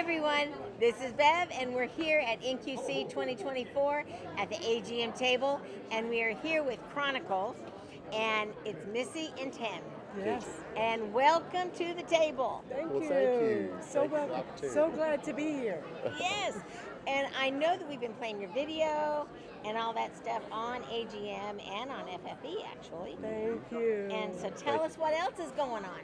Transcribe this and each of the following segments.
everyone, this is Bev, and we're here at NQC 2024 at the AGM table, and we are here with Chronicle, and it's Missy and Tim. Yes. And welcome to the table. Thank Well, you. thank you. So Thank you for the opportunity. so glad to be here. Yes, and I know that we've been playing your video and all that stuff on AGM and on FFE actually. Thank you. And so tell us what else is going on.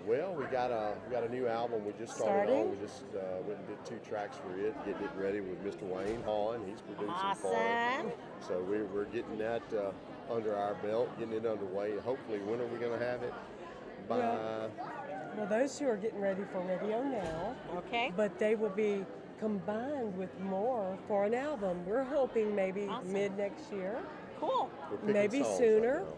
Well, we got a new album we just started on. We just went and did 2 tracks for it, getting it ready with Mr. Wayne Hall, and he's producing for Awesome. it. So we're getting that under our belt, getting it underway. Hopefully, when are we going to have it? By Well, those two are getting ready for radio now, Okay. but they will be combined with more for an album. We're hoping maybe Awesome. mid next year. Cool. we're picking maybe songs sooner. right now.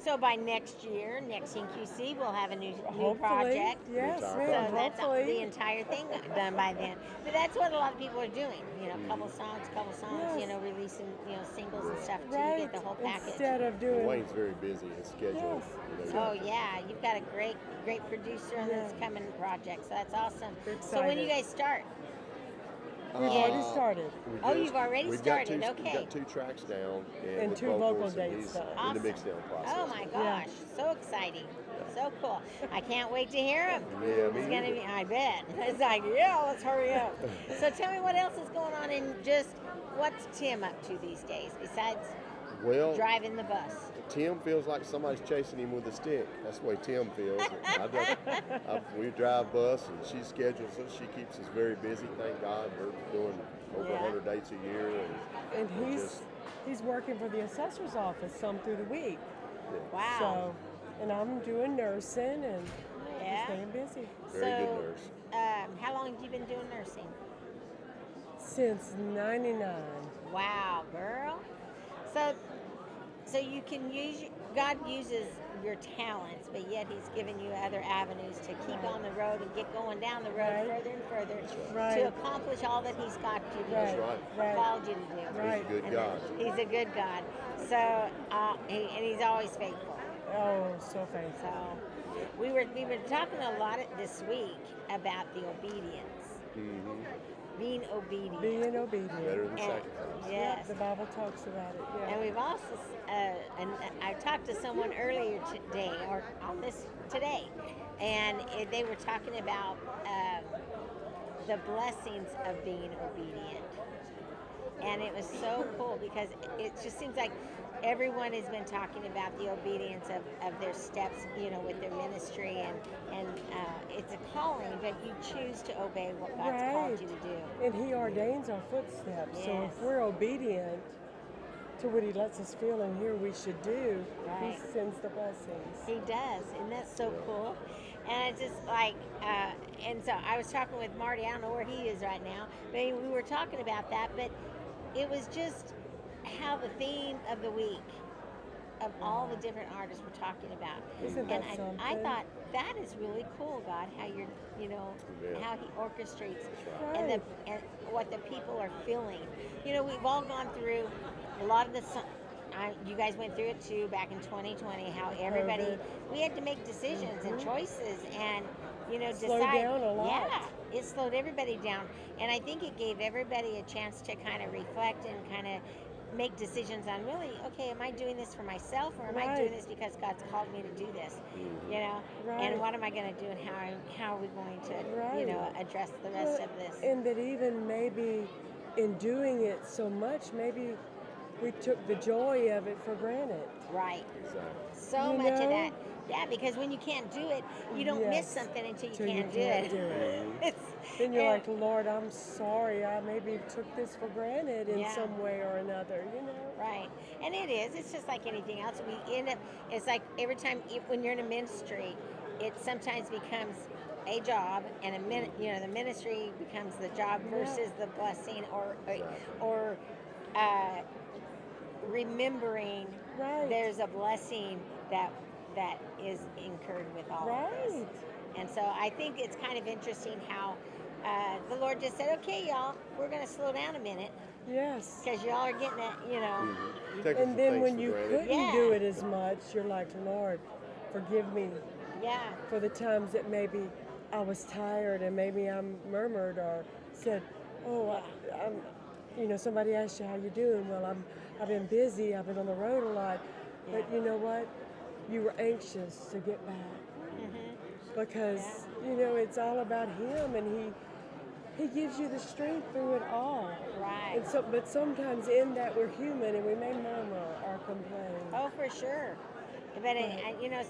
So by next year, next NQC, we'll have a new Hopefully, project. yes, Entire ma'am. So that's the Hopefully, entire thing done by then. But that's what a lot of people are doing. You know, couple songs, Yes. you know, releasing, you know, singles and stuff too. You right? get the whole package. Instead of doing Wayne's very busy. His schedule. Yes. Oh yeah, you've got a great producer on this Yeah. coming project. So that's awesome. We're So when do you excited. guys start? We've already started. Oh, you've already we've started, Got okay. We've got 2 tracks down And with 2 vocal vocals, and dates he's done. in Awesome. the mix down process. Oh my gosh, so exciting. So cool. I can't wait to hear him. Yeah, me It's gonna either. be, I bet. It's like, yeah, let's hurry up. So tell me what else is going on and just what's Tim up to these days besides Well, driving the bus? Tim feels like somebody's chasing him with a stick. That's the way Tim feels. We drive bus, and she schedules us. She keeps us very busy. Thank God, we're doing over Yeah. 100 dates a year, And we're he's working for the assessor's office some through the week. Wow. So, and I'm doing nursing and Yeah. staying busy very good nurse. How long have you been doing nursing? since '99. Wow, girl. So you can use, God uses your talents, but yet He's given you other avenues to keep on the road and get going down the road Right. further and further Right. to accomplish all that He's got you to Right. do, right. called you to do. Right. He's a good And God. He's a good God. So, and He's always faithful. Oh, so faithful. So, we were talking a lot this week about the obedience, being obedient. Being obedient. Better than And- sacrifice. yes. The Bible talks about it. And Yeah. we've also, and I talked to someone earlier today, or on this today, and they were talking about the blessings of being obedient. And it was so cool because it just seems like everyone has been talking about the obedience of their steps, you know, with their ministry, and it's a calling, but you choose to obey what God's called you to do. And He ordains our footsteps. So Yes. if we're obedient to what He lets us feel and hear we should do, Right. He sends the blessings. He does, and that's so cool. And it's just like, and so I was talking with Marty. I don't know where he is right now, but we were talking about that. But it was just how the theme of the week of all the different artists we're talking about. Isn't And that I something? thought that is really cool, God, how you're, you know, Yeah. how He orchestrates Right. and what the people are feeling. You know, we've all gone through a lot of the. You guys went through it too back in 2020. How everybody, COVID. we had to make decisions and choices, and you know, Slowed decide. down a lot. Yeah, it slowed everybody down, and I think it gave everybody a chance to kind of reflect and kind of make decisions on really, okay, am I doing this for myself, or am I doing Right. this because God's called me to do this? You know, Right. and what am I going to do, and how are we going to, you know, Right. address the rest of this? And that even maybe in doing it so much, maybe we took the joy of it for granted. Right. Exactly. So You much of know? that. Yeah, because when you can't do it, you don't miss Yes. something until you Till can't do can't it. do it. It's- Then you're and- like, Lord, I'm sorry. I maybe took this for granted in Yeah. some way or another, you know? Right, and it is. It's just like anything else. We end up. It's like every time when you're in a ministry, it sometimes becomes a job, and you know, the ministry becomes the job versus the blessing, or remembering Right. there's a blessing that is incurred with all of this. Right. And so I think it's kind of interesting how the Lord just said, "Okay, y'all, we're going to slow down a minute Yes. because y'all are getting it, you know." Taking some And then things when for you granted. couldn't Yeah. do it as much, you're like, Lord, forgive me Yeah. for the times that maybe I was tired and maybe I murmured or said, "Oh, I'm," somebody asked you how you doing. Well, I've been busy. I've been on the road a lot. But you know what? You were anxious to get back because it's all about Him, and He gives you the strength through it all. Right. And so, but sometimes in that we're human and we may murmur or complain. Oh, for sure. But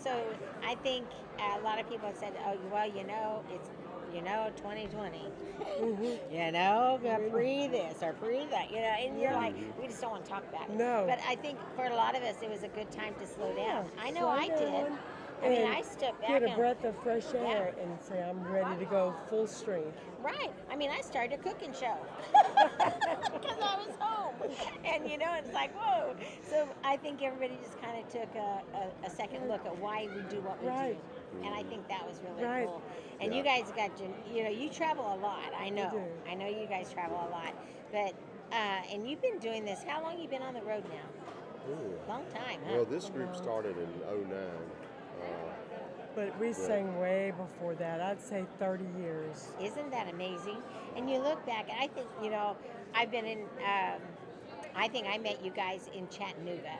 so I think a lot of people said, "Oh, well, it's 2020. Pre this or pre that, and you're like, we just don't want to talk about it." No. But I think for a lot of us, it was a good time to slow down. I know slow I did. down I stepped back get a and breath of fresh air and say, "I'm ready to go full strength." right. I started a cooking show because I was home, and it's like, whoa. So I think everybody just kind of took a second look at why we do what we do, and I think that was really cool. And you guys got you travel a lot. I know. We do. I know you guys travel a lot, but and you've been doing this. How long you been on the road now? Ooh. Long time, huh? Well, this group started in '09. But we sang way before that. I'd say 30 years. Isn't that amazing? And you look back, and I think, I've been in, I think I met you guys in Chattanooga.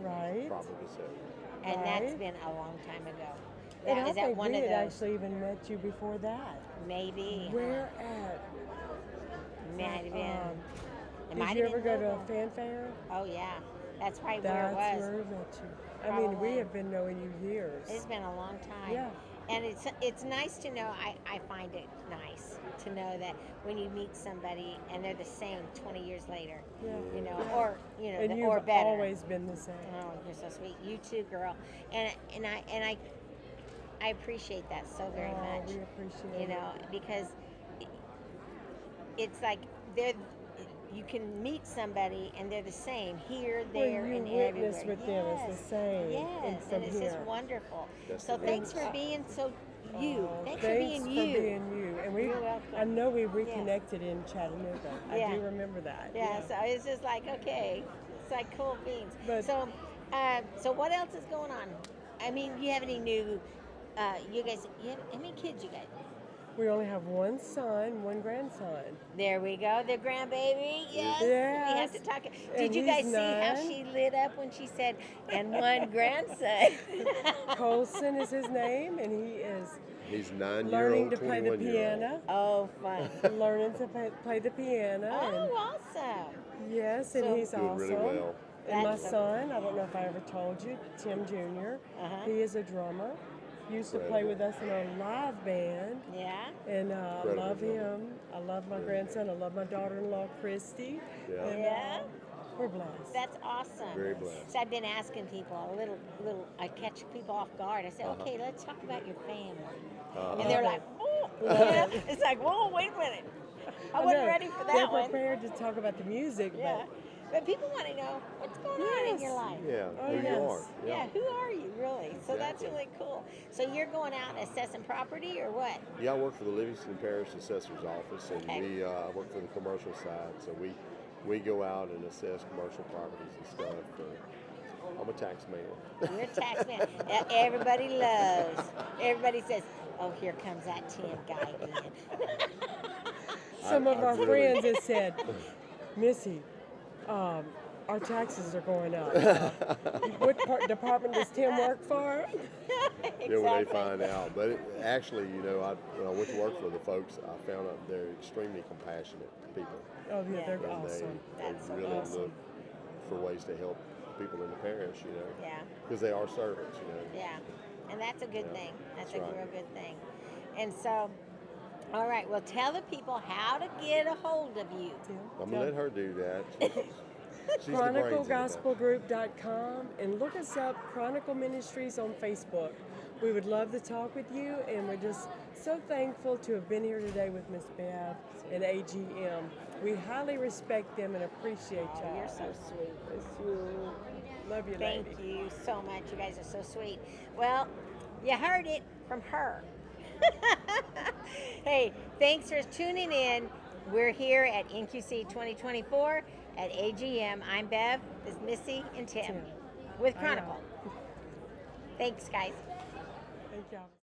Right. Probably so. And Right. that's been a long time ago. And I Is that think one we of had those? actually even met you before that. Maybe. Where at? Might have been. It Did might you have ever been go to a Louisville. fanfare? Oh, yeah. That's probably That's where it was. where we met you. I mean, we Probably. have been knowing you years. It's been a long time. Yeah. And it's nice to know, I find it nice to know that when you meet somebody and they're the same 20 years later, Yeah. or, And you've or better. always been the same. Oh, you're so sweet. You too, girl. And I appreciate that so very much. We appreciate it. Because it's like you can meet somebody and they're the same here, there, Well, you and witness everywhere. with them is the same. Yes, from and it's here. just wonderful. That's So the thanks thing. for being so you. Oh, Thanks for being you. And we, You're welcome. I know we reconnected in Chattanooga. Yeah. I do remember that. Yeah, so it's just like, okay, it's like cool beans. But- So what else is going on? I mean, you have any new, you have, how many kids you got? We only have one son, one grandson. There we go, the grandbaby. Yes. We have to talk. Did And you guys he's see how 9. she lit up when she said, and one grandson? Colson is his name, and He's 9 year learning old, to play the 21 year old. piano. Oh, fun. Learning to play the piano. Oh, awesome. Yes, and So- he's Doing awesome. really well. And my That's so son, I don't know if I ever told you, Tim Jr., Uh-huh. he is a drummer. Used to play with us in a live band. Yeah. And I Incredible love drummer. him. I love my grandson. I love my daughter-in-law, Christy. Yeah. And, Yeah. we're blessed. That's awesome. Very blessed. So I've been asking people a little. I catch people off guard. I say, Uh-huh. okay, let's talk about your family, Uh-huh. and they're Love like, it. oh, Love it. it's like, whoa, wait a minute, I know. wasn't ready for They're that one. prepared to talk about the music, Yeah, but people want to know what's going on in your Yes. life. Yeah, Oh, who yes. you are. Yeah, who are you really? So that's Exactly. really cool. So you're going out assessing property or what? Yeah, I work for the Livingston Parish Assessor's Office, and Okay. we work for the commercial side. So we go out and assess commercial properties and stuff. I'm a tax man. You're a tax man. Everybody says, oh, here comes that Tim guy again. some of I our really- friends have said, Missy, our taxes are going up. What department does Tim work for? Yeah, when they find out. But actually, when I went to work for the folks, I found out they're extremely compassionate people. Oh, yeah, Yeah. they're And awesome. That's so they really awesome. look for ways to help people in the parish, Yeah. because they are servants, Yeah, and that's a good Yeah, thing. That's that's a right. real good thing. And so, all right, well, tell the people how to get a hold of you. I'm going to let her do that. She's the brains of the ChronicleGospelGroup.com, and look us up, Chronicle Ministries on Facebook. We would love to talk with you, and we're just so thankful to have been here today with Miss Bev and AGM. We highly respect them and appreciate Oh, y'all. you're so sweet. Love you, Thank lady. you so much. You guys are so sweet. Well, you heard it from her. Hey, thanks for tuning in. We're here at NQC 2024 at AGM. I'm Bev, this is Missy, and Tim with I know. Chronicle. Thanks, guys. Thank y'all.